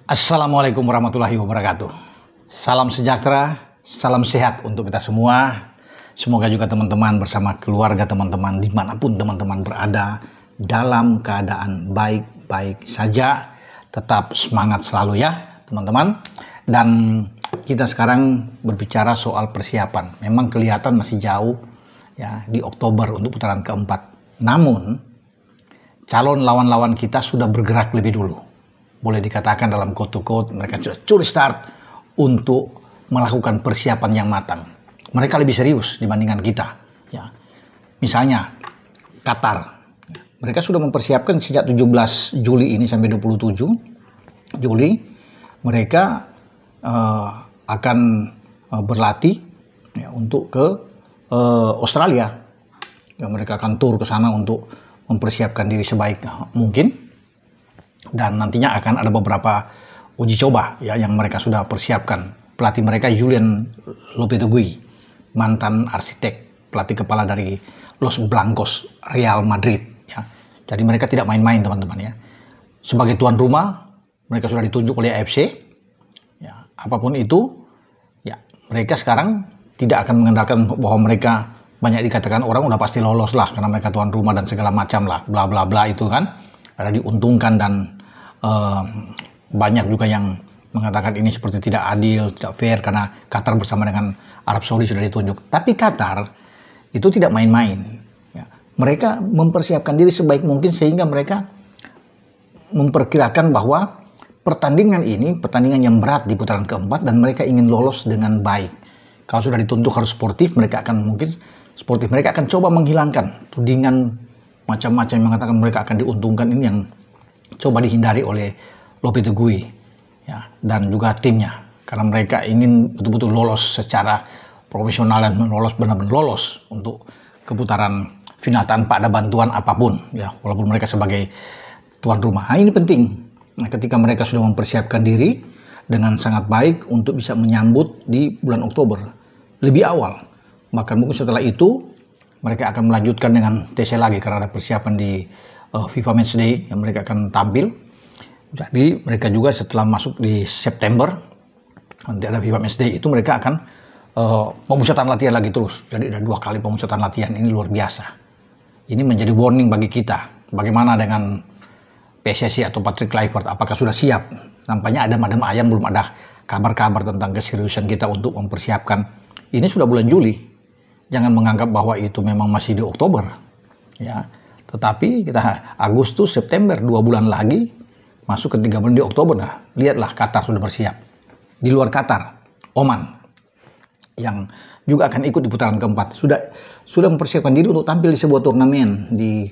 Assalamualaikum warahmatullahi wabarakatuh. Salam sejahtera, salam sehat untuk kita semua. Semoga juga teman-teman bersama keluarga teman-teman dimanapun teman-teman berada dalam keadaan baik-baik saja. Tetap semangat selalu ya teman-teman. Dan kita sekarang berbicara soal persiapan. Memang kelihatan masih jauh ya di Oktober untuk putaran keempat. Namun calon lawan-lawan kita sudah bergerak lebih dulu. Boleh dikatakan dalam quote to quote mereka sudah curi start untuk melakukan persiapan yang matang. Mereka lebih serius dibandingkan kita. Ya. Misalnya Qatar, mereka sudah mempersiapkan sejak 17 Juli ini sampai 27 Juli mereka akan berlatih ya, untuk ke Australia. Ya, mereka akan tur ke sana untuk mempersiapkan diri sebaik mungkin. Dan nantinya akan ada beberapa uji coba ya yang mereka sudah persiapkan. Pelatih mereka Julian Lopetegui, mantan arsitek, pelatih kepala dari Los Blancos Real Madrid ya. Jadi mereka tidak main-main teman-teman ya. Sebagai tuan rumah, mereka sudah ditunjuk oleh AFC. Ya, apapun itu ya, mereka sekarang tidak akan mengandalkan bahwa mereka banyak dikatakan orang udah pasti lolos lah karena mereka tuan rumah dan segala macam lah, bla bla bla itu kan. Ada diuntungkan dan banyak juga yang mengatakan ini seperti tidak adil, tidak fair karena Qatar bersama dengan Arab Saudi sudah ditunjuk. Tapi Qatar itu tidak main-main. Ya. Mereka mempersiapkan diri sebaik mungkin sehingga mereka memperkirakan bahwa pertandingan ini pertandingan yang berat di putaran keempat dan mereka ingin lolos dengan baik. Kalau sudah ditunjuk harus sportif, mereka akan mungkin sportif. Mereka akan coba menghilangkan tudingan macam-macam yang mengatakan mereka akan diuntungkan ini yang coba dihindari oleh Lopetegui ya, dan juga timnya karena mereka ingin betul-betul lolos secara profesional dan lolos benar-benar lolos untuk keputaran final tanpa ada bantuan apapun ya walaupun mereka sebagai tuan rumah. Nah, ini penting. Nah, ketika mereka sudah mempersiapkan diri dengan sangat baik untuk bisa menyambut di bulan Oktober lebih awal, bahkan mungkin setelah itu mereka akan melanjutkan dengan TC lagi karena ada persiapan di FIFA Matchday yang mereka akan tampil. Jadi mereka juga setelah masuk di September nanti ada FIFA Matchday itu mereka akan pemusatan latihan lagi terus. Jadi ada 2 kali pemusatan latihan, ini luar biasa. Ini menjadi warning bagi kita. Bagaimana dengan PSSI atau Patrick Kluivert, apakah sudah siap? Nampaknya adem-adem ayam, belum ada kabar-kabar tentang keseriusan kita untuk mempersiapkan. Ini sudah bulan Juli. Jangan menganggap bahwa itu memang masih di Oktober. Ya. Tetapi kita Agustus, September, 2 bulan lagi masuk ke 3 bulan di Oktober. Nah, lihatlah Qatar sudah bersiap. Di luar Qatar, Oman yang juga akan ikut di putaran keempat sudah mempersiapkan diri untuk tampil di sebuah turnamen di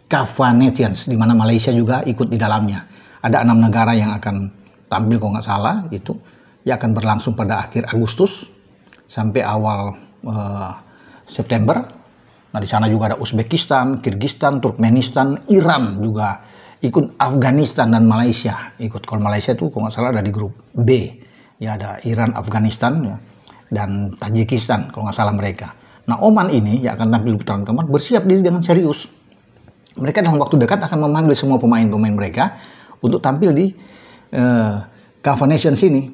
CAF Nations di mana Malaysia juga ikut di dalamnya. Ada 6 negara yang akan tampil kalau nggak salah itu yang akan berlangsung pada akhir Agustus sampai awal September. Nah, di sana juga ada Uzbekistan, Kirgistan, Turkmenistan, Iran juga ikut, Afghanistan dan Malaysia ikut. Kalau Malaysia itu kalau nggak salah ada di grup B. Ya ada Iran, Afghanistan ya, dan Tajikistan kalau nggak salah mereka. Nah, Oman ini yang akan tampil di putaran keempat bersiap diri dengan serius. Mereka dalam waktu dekat akan memanggil semua pemain-pemain mereka untuk tampil di CAF Nations ini.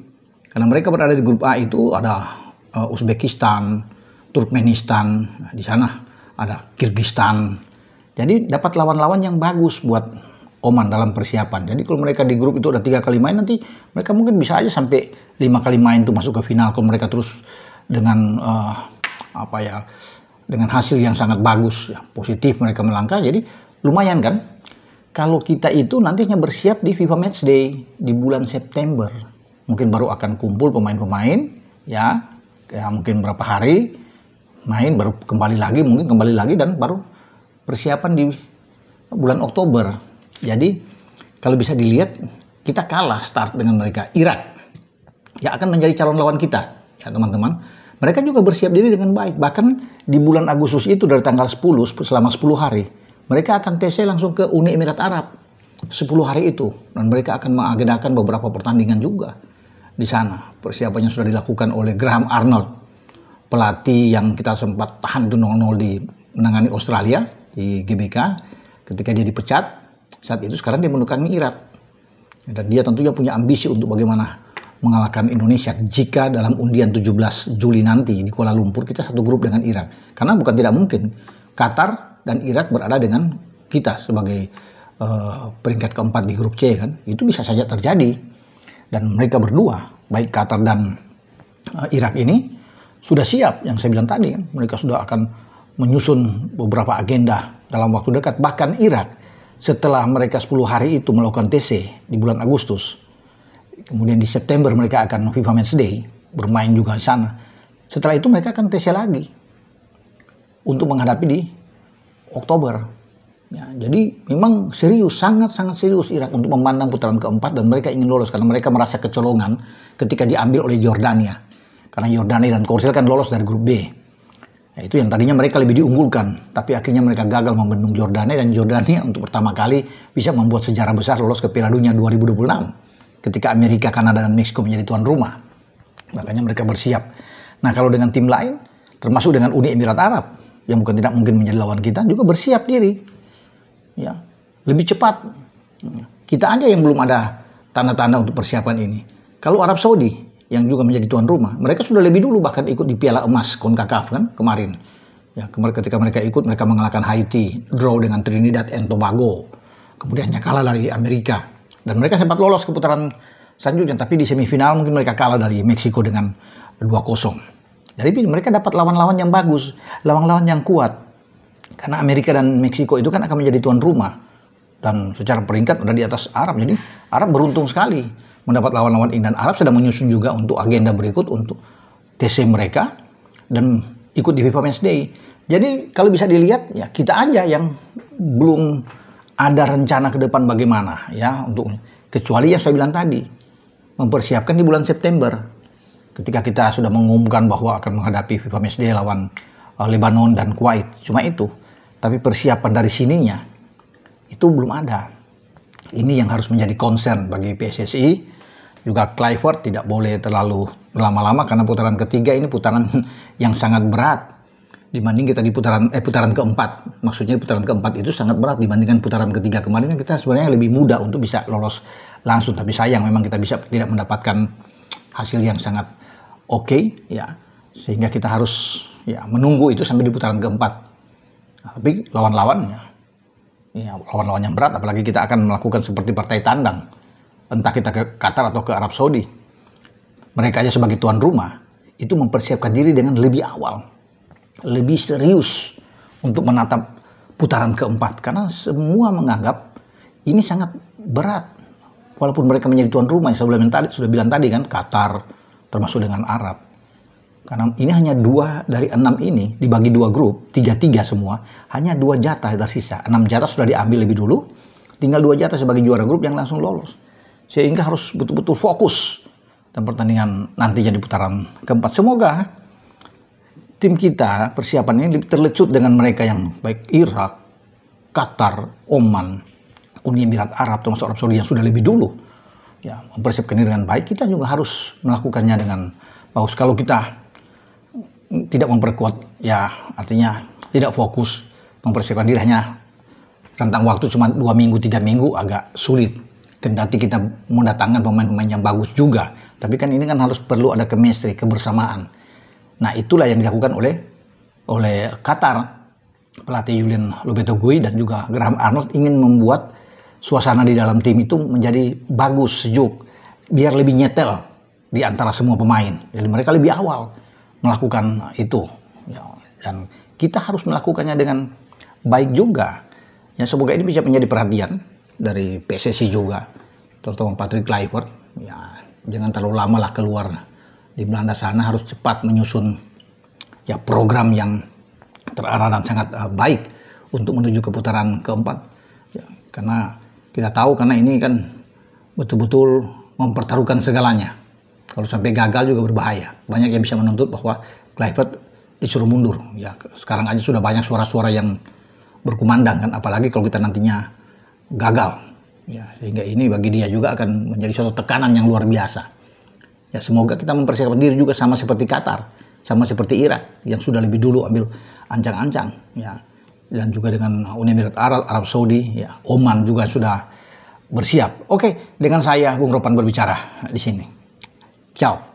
Karena mereka berada di grup A itu ada Uzbekistan, Turkmenistan, di sana ada Kirgistan. Jadi dapat lawan-lawan yang bagus buat Oman dalam persiapan. Jadi kalau mereka di grup itu ada 3 kali main, nanti mereka mungkin bisa aja sampai 5 kali main tuh masuk ke final kalau mereka terus dengan dengan hasil yang sangat bagus, ya, positif mereka melangkah. Jadi lumayan kan? Kalau kita itu nantinya bersiap di FIFA Matchday di bulan September. Mungkin baru akan kumpul pemain-pemain ya mungkin berapa hari main baru kembali lagi dan baru persiapan di bulan Oktober. Jadi kalau bisa dilihat kita kalah start dengan mereka. Irak yang akan menjadi calon lawan kita ya teman-teman. Mereka juga bersiap diri dengan baik. Bahkan di bulan Agustus itu dari tanggal 10 selama 10 hari mereka akan TC langsung ke Uni Emirat Arab 10 hari itu dan mereka akan mengagendakan beberapa pertandingan juga di sana. Persiapannya sudah dilakukan oleh Graham Arnold, pelatih yang kita sempat tahan itu 0-0 di menangani Australia di GBK ketika dia dipecat. Saat itu sekarang dia mendukangi Irak. Dan dia tentunya punya ambisi untuk bagaimana mengalahkan Indonesia jika dalam undian 17 Juli nanti di Kuala Lumpur kita satu grup dengan Irak. Karena bukan tidak mungkin Qatar dan Irak berada dengan kita sebagai peringkat keempat di grup C kan. Itu bisa saja terjadi. Dan mereka berdua, baik Qatar dan Irak ini sudah siap, yang saya bilang tadi kan. Mereka sudah akan menyusun beberapa agenda dalam waktu dekat. Bahkan Irak setelah mereka 10 hari itu melakukan TC di bulan Agustus, kemudian di September mereka akan FIFA Match Day, bermain juga di sana. Setelah itu mereka akan TC lagi untuk menghadapi di Oktober. Ya, jadi memang serius, sangat-sangat serius Irak untuk memandang putaran keempat, dan mereka ingin lolos karena mereka merasa kecolongan ketika diambil oleh Jordania. Karena Jordania dan Korsel kan lolos dari grup B. Nah, itu yang tadinya mereka lebih diunggulkan, tapi akhirnya mereka gagal membendung Jordania, dan Jordania untuk pertama kali bisa membuat sejarah besar lolos ke Piala Dunia 2026 ketika Amerika, Kanada, dan Meksiko menjadi tuan rumah. Makanya mereka bersiap. Nah, kalau dengan tim lain, termasuk dengan Uni Emirat Arab yang bukan tidak mungkin menjadi lawan kita, juga bersiap diri. Ya, lebih cepat. Kita aja yang belum ada tanda-tanda untuk persiapan ini. Kalau Arab Saudi yang juga menjadi tuan rumah, mereka sudah lebih dulu bahkan ikut di Piala Emas CONCACAF kan kemarin. Ya, ketika mereka ikut, mereka mengalahkan Haiti, draw dengan Trinidad and Tobago. Kemudiannya kalah dari Amerika. Dan mereka sempat lolos ke putaran selanjutnya, tapi di semifinal mungkin mereka kalah dari Meksiko dengan 2-0. Jadi mereka dapat lawan-lawan yang bagus, lawan-lawan yang kuat. Karena Amerika dan Meksiko itu kan akan menjadi tuan rumah. Dan secara peringkat udah di atas Arab. Jadi Arab beruntung sekali mendapat lawan-lawan ini, dan Arab sedang menyusun juga untuk agenda berikut untuk TC mereka dan ikut di FIFA Match Day. Jadi kalau bisa dilihat ya kita aja yang belum ada rencana ke depan bagaimana ya untuk, kecuali ya saya bilang tadi mempersiapkan di bulan September ketika kita sudah mengumumkan bahwa akan menghadapi FIFA Match Day lawan Lebanon dan Kuwait. Cuma itu, tapi persiapan dari sininya itu belum ada. Ini yang harus menjadi concern bagi PSSI. Juga Kluivert tidak boleh terlalu lama-lama karena putaran ketiga ini putaran yang sangat berat dibanding kita di putaran keempat. Maksudnya putaran keempat itu sangat berat dibandingkan putaran ketiga kemarin. Kita sebenarnya lebih mudah untuk bisa lolos langsung, tapi sayang memang kita tidak mendapatkan hasil yang sangat oke, ya, sehingga kita harus ya menunggu itu sampai di putaran keempat. Nah, tapi lawan-lawannya ya lawan-lawan yang berat, apalagi kita akan melakukan seperti partai tandang, entah kita ke Qatar atau ke Arab Saudi. Mereka aja sebagai tuan rumah itu mempersiapkan diri dengan lebih awal, lebih serius untuk menatap putaran keempat, karena semua menganggap ini sangat berat. Walaupun mereka menjadi tuan rumah, yang sudah bilang tadi kan, Qatar termasuk dengan Arab. Karena ini hanya 2 dari 6 ini dibagi 2 grup, 3-3 semua, hanya 2 jatah tersisa. 6 jatah sudah diambil lebih dulu, tinggal 2 jatah sebagai juara grup yang langsung lolos. Sehingga harus betul-betul fokus dan pertandingan nantinya di putaran keempat. Semoga tim kita persiapan ini terlecut dengan mereka yang baik Irak, Qatar, Oman, Uni Emirat Arab, termasuk Arab Saudi yang sudah lebih dulu ya mempersiapkan ini dengan baik. Kita juga harus melakukannya dengan bagus. Kalau kita tidak memperkuat, ya artinya tidak fokus mempersiapkan diri, hanya rentang waktu cuma 2 minggu, 3 minggu agak sulit. Kendati kita mendatangkan pemain-pemain yang bagus juga, tapi kan ini kan harus perlu ada chemistry, kebersamaan. Nah itulah yang dilakukan oleh Qatar. Pelatih Julian Lopetegui dan juga Graham Arnold ingin membuat suasana di dalam tim itu menjadi bagus, sejuk, biar lebih nyetel di antara semua pemain. Jadi mereka lebih awal melakukan itu, ya, dan kita harus melakukannya dengan baik juga. Ya semoga ini bisa menjadi perhatian dari PSSI juga, terutama Patrick Kluivert. Ya jangan terlalu lama lah keluar di Belanda sana, harus cepat menyusun ya program yang terarah dan sangat baik untuk menuju ke putaran keempat. Ya, karena kita tahu, karena ini kan betul-betul mempertaruhkan segalanya. Kalau sampai gagal juga berbahaya. Banyak yang bisa menuntut bahwa Kluivert disuruh mundur. Ya, sekarang aja sudah banyak suara-suara yang berkumandang kan, apalagi kalau kita nantinya gagal. Ya, sehingga ini bagi dia juga akan menjadi suatu tekanan yang luar biasa. Ya, semoga kita mempersiapkan diri juga sama seperti Qatar, sama seperti Irak yang sudah lebih dulu ambil ancang-ancang, ya. Dan juga dengan Uni Emirat Arab, Arab Saudi, ya, Oman juga sudah bersiap. Oke, dengan saya Bung Ropan berbicara di sini. Ciao.